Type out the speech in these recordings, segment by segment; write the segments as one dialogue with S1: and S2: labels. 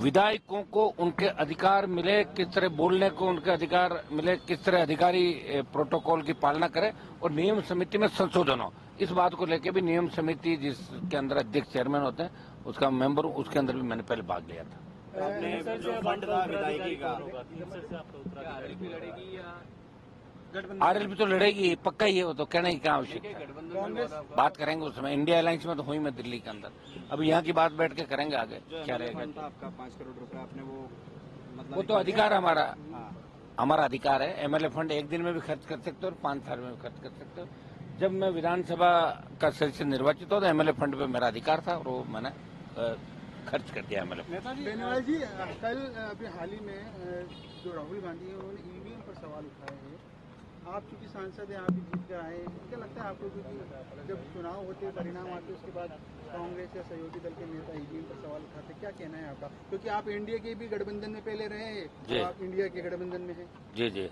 S1: विधायकों को उनके अधिकार मिले, किस तरह बोलने को उनके अधिकार मिले, किस तरह अधिकारी प्रोटोकॉल की पालना करे और नियम समिति में संशोधन हो। इस बात को लेकर भी नियम समिति जिसके अंदर अध्यक्ष चेयरमैन होते हैं, उसका मेंबर हूं, उसके अंदर भी मैंने पहले भाग लिया था। आरएलपी तो लड़ेगी, पक्का ही है, वो तो कहने की क्या आवश्यकता है। बात करेंगे उसमें, इंडिया अलायंस में तो हुई मैं दिल्ली के अंदर, अभी यहाँ की बात बैठ के करेंगे आगे क्या रहेगा।
S2: आपका 5 करोड़ रुपए आपने
S1: वो तो अधिकार हमारा, हमारा अधिकार है। एमएलए फंड एक दिन में भी खर्च कर सकते हो और 5 साल में भी खर्च कर सकते हो। जब मैं विधानसभा का सदस्य निर्वाचित हो तो एमएलए फंड पे मेरा अधिकार था और वो मैंने खर्च कर दिया एमएलए।
S3: बेनीवाल जी, कल अभी हाल ही में जो राहुल गांधी है उन्होंने ईवीएम पर सवाल उठाए हैं। आप चूंकि सांसद हैं, आप भी जीत कर आए, क्या लगता है आपको, क्योंकि जब चुनाव होते परिणाम आते उसके बाद कांग्रेस या सहयोगी दल के नेता ईवीएम पर सवाल उठाते, क्या कहना है आपका? क्योंकि आप एनडीए के भी गठबंधन में पहले रहे हैं, तो आप इंडिया के गठबंधन में हैं। जी
S1: जी,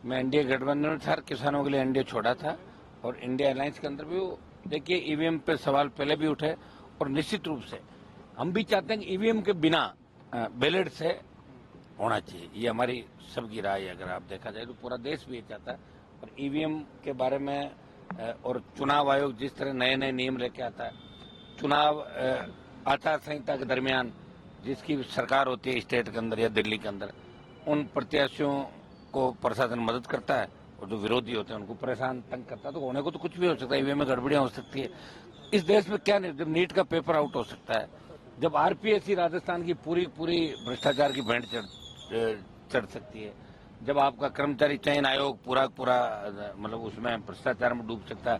S1: मैं एनडीए गठबंधन में था, किसानों के लिए एनडीए छोड़ा था और इंडिया अलायंस के अंदर भी। देखिए, ईवीएम पे सवाल पहले भी उठे और निश्चित रूप से हम भी चाहते हैं कि ईवीएम के बिना बैलेट से होना चाहिए। ये हमारी सबकी राय है। अगर आप देखा जाए तो पूरा देश भी ये चाहता है। और ईवीएम के बारे में और चुनाव आयोग जिस तरह नए नए नियम लेके आता है, चुनाव आचार संहिता के दरमियान जिसकी सरकार होती है स्टेट के अंदर या दिल्ली के अंदर, उन प्रत्याशियों को प्रशासन मदद करता है और जो विरोधी होते हैं उनको परेशान तंग करता है। तो होने को तो कुछ भी हो सकता है, ईवीएम में गड़बड़ियां हो सकती है। इस देश में क्या नहीं, जब नीट का पेपर आउट हो सकता है, जब आरपीएससी राजस्थान की पूरी भ्रष्टाचार की भेंट चढ़ सकती है, जब आपका कर्मचारी चयन आयोग पूरा मतलब उसमें भ्रष्टाचार में डूब सकता है,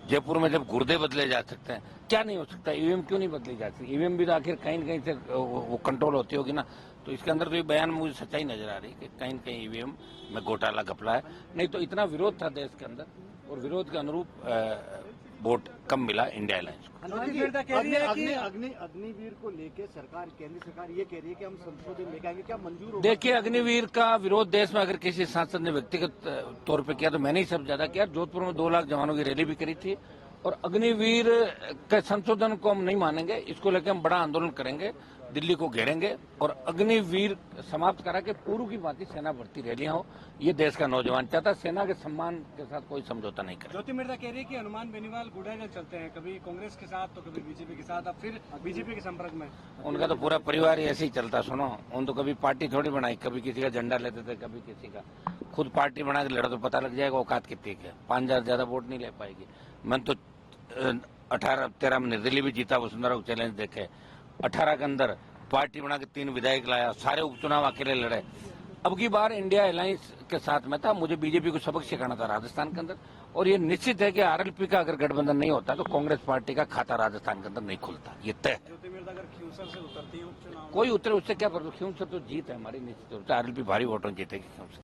S1: जयपुर में जब गुर्दे बदले जा सकते हैं, क्या नहीं हो सकता? ईवीएम क्यों नहीं बदली जा सकती? ईवीएम भी तो आखिर कहीं न कहीं से वो कंट्रोल होती होगी ना। तो इसके अंदर तो ये बयान में मुझे सच्चाई नजर आ रही है कि कहीं न कहीं ईवीएम में घोटाला घपला है। नहीं तो इतना विरोध था देश के अंदर और विरोध के अनुरूप वोट कम मिला इंडिया अलायंस को।
S2: अग्निवीर को लेके सरकार, केंद्र सरकार ये कह रही है कि हम संशोधन लेके आएंगे, क्या मंजूर होगा?
S1: देखिए, अग्निवीर का विरोध देश में अगर किसी सांसद ने व्यक्तिगत तौर पे किया तो मैंने ही सब ज्यादा किया। जोधपुर में 2 लाख जवानों की रैली भी करी थी और अग्निवीर के संशोधन को हम नहीं मानेंगे। इसको लेकर हम बड़ा आंदोलन करेंगे, दिल्ली को घेरेंगे और अग्निवीर समाप्त करा के पूर्व की भांति सेना भर्ती रैलियां हो। ये देश का नौजवान चाहता, सेना के सम्मान के साथ कोई समझौता नहीं करे।
S4: ज्योति मिर्जा कह रही है कि हनुमान बेनीवाल गुडागल चलते हैं, कभी कांग्रेस के साथ तो कभी बीजेपी के साथ, अब फिर बीजेपी के संपर्क में।
S1: उनका तो पूरा परिवार ही ऐसे ही चलता। सुनो, उन तो कभी पार्टी थोड़ी बनाई, कभी किसी का झंडा लेते थे, कभी किसी का। खुद पार्टी बना के लड़ो तो पता लग जाएगा औकात कितनी है। 5000 ज्यादा वोट नहीं ले पाएगी। मैंने तो 18-13 में निर्दलीय भी जीता, वसुंधरा को चैलेंज देखे। 18 के अंदर पार्टी बना के 3 विधायक लाया, सारे उपचुनाव अकेले लड़े। अब की बार इंडिया अलायंस के साथ में था, मुझे बीजेपी को सबक सिखाना था राजस्थान के अंदर। और ये निश्चित है कि आरएलपी का अगर गठबंधन नहीं होता तो कांग्रेस पार्टी का खाता राजस्थान के अंदर नहीं खुलता, ये तय है। कोई उतरे उससे क्या, खींवसर तो जीत है हमारी निश्चित रूप से। आरएलपी भारी वोटों जीतेगी खींवसर।